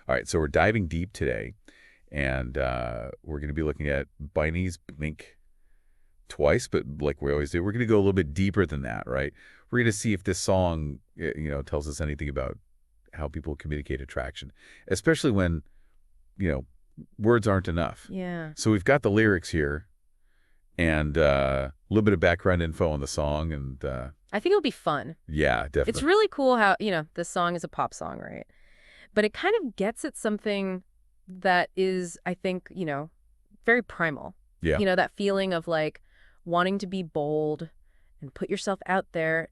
All right, so we're diving deep today, and we're going to be looking at BINI's blink twice, but like we always do, we're going to go a little bit deeper than that, right? We're going to see if this song, tells us anything about how people communicate attraction, especially when, words aren't enough. Yeah. So we've got the lyrics here, and a little bit of background info on the song, and I think it'll be fun. yeah, definitely. It's really cool how, this song is a pop song, right? But it kind of gets at something that is, I think, very primal. Yeah. That feeling of like wanting to be bold and put yourself out there,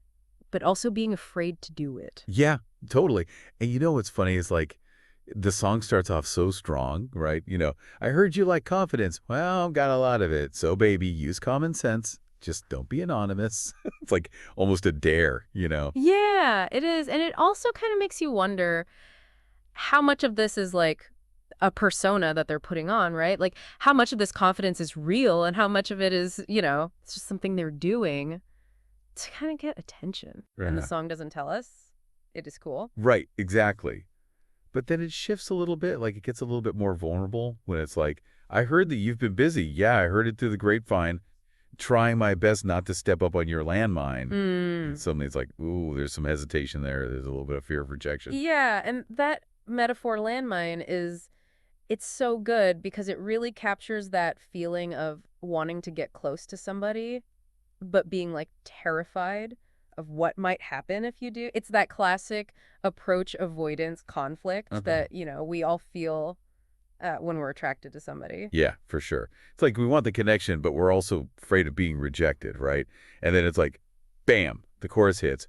but also being afraid to do it. Yeah, totally. And you know what's funny is like the song starts off so strong, right? I heard you like confidence. Well, got a lot of it. So baby, use common sense. Just don't be anonymous. It's like almost a dare, Yeah, it is. And it also kind of makes you wonder how much of this is like a persona that they're putting on, right? Like how much of this confidence is real and how much of it is, it's just something they're doing to kind of get attention. And the Yeah. song doesn't tell us. It is cool. Right, exactly. But then it shifts a little bit, like it gets a little bit more vulnerable when it's like, I heard that you've been busy. Yeah, I heard it through the grapevine, trying my best not to step up on your landmine. And suddenly it's like, ooh, there's some hesitation there. There's a little bit of fear of rejection. Yeah, and that metaphor landmine it's so good because it really captures that feeling of wanting to get close to somebody, but being like terrified of what might happen if you do. It's that classic approach avoidance conflict that, we all feel when we're attracted to somebody. Yeah, for sure. It's like we want the connection, but we're also afraid of being rejected, right? And then it's like, bam, the chorus hits.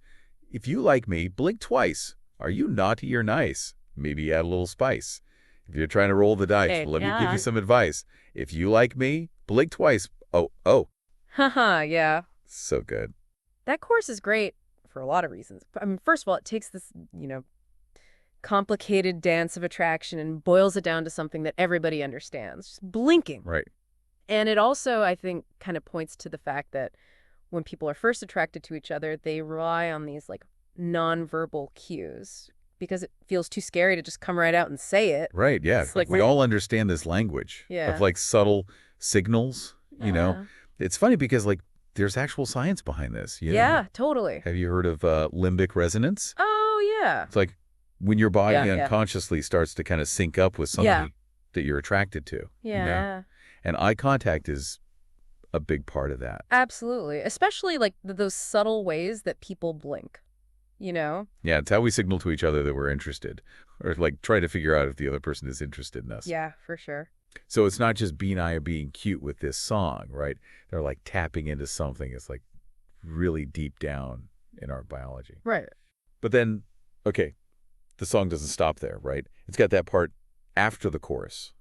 If you like me, blink twice. Are you naughty or nice? Maybe add a little spice. If you're trying to roll the dice, Hey, let me give yeah. you some advice. If you like me, blink twice. Oh. Haha, yeah. So good. That course is great for a lot of reasons. I mean, first of all, it takes this, complicated dance of attraction and boils it down to something that everybody understands, just blinking. Right. And it also, I think, kind of points to the fact that when people are first attracted to each other, they rely on these like nonverbal cues because it feels too scary to just come right out and say it. Right, yeah. It's like we all understand this language Yeah. of like subtle signals, It's funny because like there's actual science behind this. Yeah, totally. Have you heard of limbic resonance? Oh, yeah. It's like when your body Yeah. unconsciously starts to kind of sync up with somebody that you're attracted to. Yeah. And eye contact is a big part of that. Absolutely. Especially like those subtle ways that people blink, Yeah, it's how we signal to each other that we're interested or like try to figure out if the other person is interested in us. Yeah, for sure. So it's not just BAI being cute with this song, right? They're like tapping into something that's like really deep down in our biology. Right. But then, okay, the song doesn't stop there, right? It's got that part after the chorus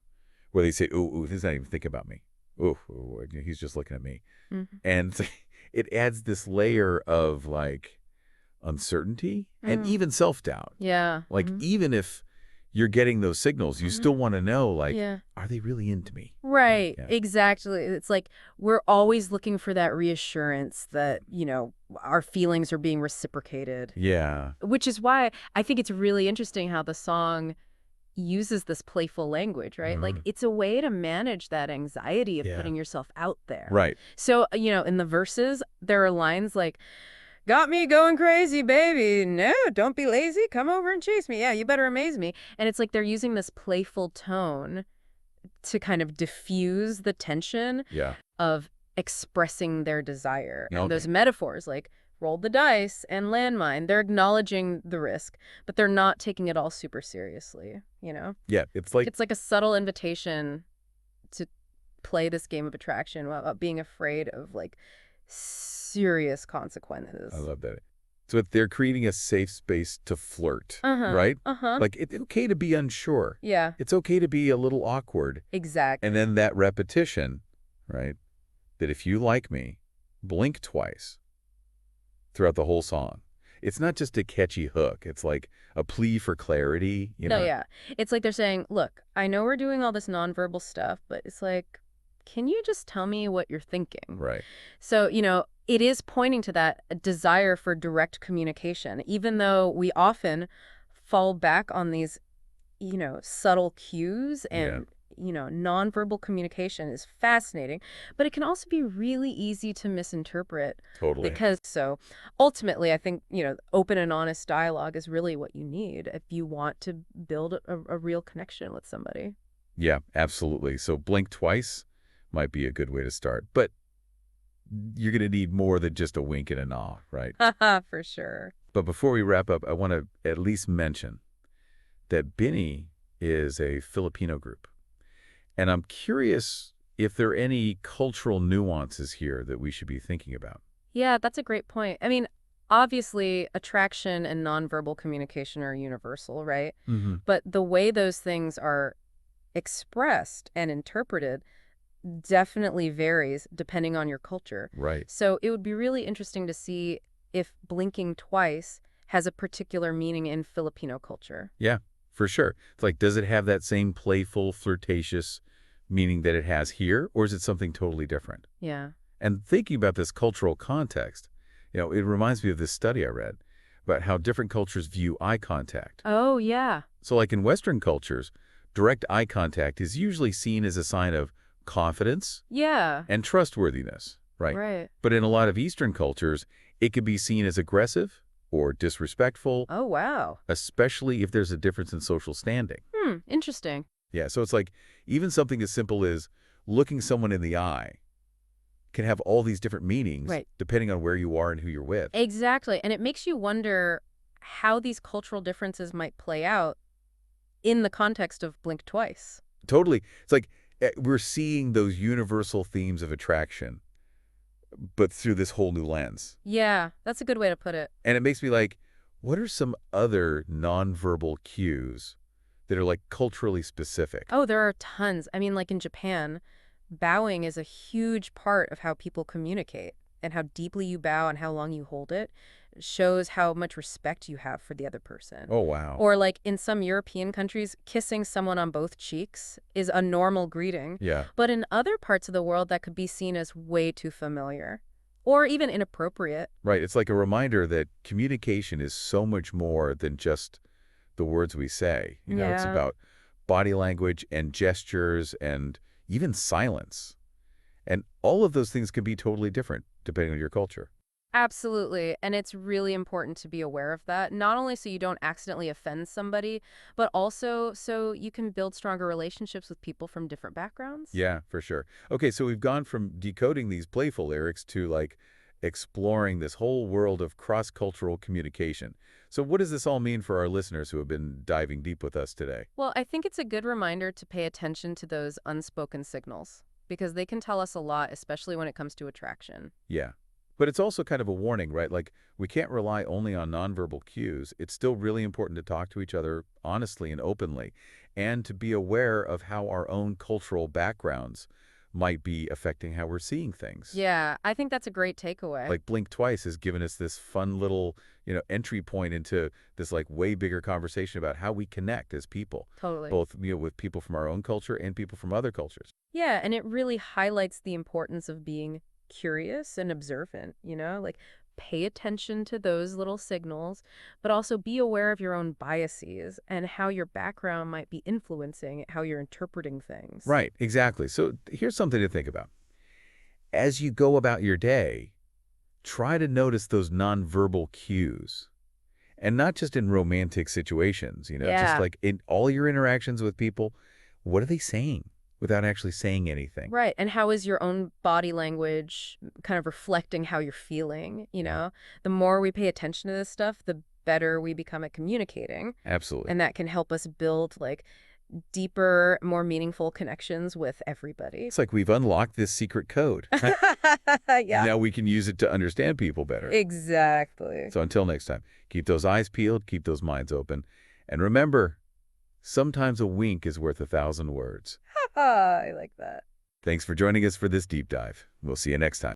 where they say, ooh, he's not even thinking about me. Ooh, he's just looking at me. Mm-hmm. And it adds this layer of like uncertainty and even self-doubt. Yeah. Like even if you're getting those signals, you still want to know, like, are they really into me? Right. Yeah. Exactly. It's like we're always looking for that reassurance that, our feelings are being reciprocated. Yeah. Which is why I think it's really interesting how the song uses this playful language, right? Like it's a way to manage that anxiety of putting yourself out there. Right. So, in the verses, there are lines like, got me going crazy, baby. No, don't be lazy. Come over and chase me. Yeah, you better amaze me. And it's like they're using this playful tone to kind of diffuse the tension of expressing their desire. And those metaphors like roll the dice and landmine, they're acknowledging the risk, but they're not taking it all super seriously, Yeah, it's like a subtle invitation to play this game of attraction without being afraid of like serious consequences. I love that. So they're creating a safe space to flirt, right? Like it's okay to be unsure. Yeah. It's okay to be a little awkward. Exactly. And then that repetition, right? That if you like me, blink twice throughout the whole song. It's not just a catchy hook. It's like a plea for clarity. No, yeah. It's like they're saying, look, I know we're doing all this nonverbal stuff, but it's like, can you just tell me what you're thinking? Right. So, it is pointing to that desire for direct communication, even though we often fall back on these subtle cues Yeah, and, nonverbal communication is fascinating, but it can also be really easy to misinterpret totally. because so ultimately, I think, open and honest dialogue is really what you need if you want to build a real connection with somebody. Yeah, absolutely. So blink twice might be a good way to start, but you're going to need more than just a wink and a nod, right? Haha, for sure. But before we wrap up, I want to at least mention that BINI is a Filipino group. And I'm curious if there are any cultural nuances here that we should be thinking about. Yeah, that's a great point. I mean, obviously, attraction and nonverbal communication are universal, right? Hmm. But the way those things are expressed and interpreted definitely varies depending on your culture. Right. So it would be really interesting to see if blinking twice has a particular meaning in Filipino culture. Yeah, for sure. It's like, does it have that same playful, flirtatious meaning that it has here, or is it something totally different? Yeah. And thinking about this cultural context, it reminds me of this study I read about how different cultures view eye contact. Oh, yeah. So like in Western cultures, direct eye contact is usually seen as a sign of confidence Yeah. and trustworthiness, right? Right. But in a lot of Eastern cultures, it could be seen as aggressive or disrespectful, Oh, wow. especially if there's a difference in social standing. Interesting. Yeah, so it's like even something as simple as looking someone in the eye can have all these different meanings Right. depending on where you are and who you're with. Exactly. And it makes you wonder how these cultural differences might play out in the context of blink twice. Totally. It's like we're seeing those universal themes of attraction, but through this whole new lens. Yeah, that's a good way to put it. And it makes me like, what are some other nonverbal cues that are like culturally specific? Oh, there are tons. I mean, like in Japan, bowing is a huge part of how people communicate, and how deeply you bow and how long you hold it shows how much respect you have for the other person. Oh, wow. Or like in some European countries, kissing someone on both cheeks is a normal greeting. Yeah, But in other parts of the world, that could be seen as way too familiar or even inappropriate. right. It's like a reminder that communication is so much more than just the words we say. It's Yeah. about body language and gestures and even silence. And all of those things can be totally different depending on your culture. Absolutely. And it's really important to be aware of that, not only so you don't accidentally offend somebody, but also so you can build stronger relationships with people from different backgrounds. Yeah, for sure. Okay, so we've gone from decoding these playful lyrics to like exploring this whole world of cross-cultural communication. So what does this all mean for our listeners who have been diving deep with us today? Well, I think it's a good reminder to pay attention to those unspoken signals because they can tell us a lot, especially when it comes to attraction. Yeah. But it's also kind of a warning, right? Like, we can't rely only on nonverbal cues. It's still really important to talk to each other honestly and openly, and to be aware of how our own cultural backgrounds might be affecting how we're seeing things. Yeah, I think that's a great takeaway. Like, Blink Twice has given us this fun little, entry point into this, like, way bigger conversation about how we connect as people, Totally. both, with people from our own culture and people from other cultures. Yeah, and it really highlights the importance of being curious and observant, like pay attention to those little signals, but also be aware of your own biases and how your background might be influencing how you're interpreting things. Right, exactly. So here's something to think about. As you go about your day, try to notice those nonverbal cues. And not just in romantic situations, just Yeah. like in all your interactions with people, what are they saying without actually saying anything? Right. And how is your own body language kind of reflecting how you're feeling? The more we pay attention to this stuff, the better we become at communicating. Absolutely. And that can help us build like deeper, more meaningful connections with everybody. It's like we've unlocked this secret code. Yeah, Now we can use it to understand people better. exactly. So until next time, keep those eyes peeled, keep those minds open. And remember, sometimes a wink is worth 1,000 words. I like that. Thanks for joining us for this deep dive. We'll see you next time.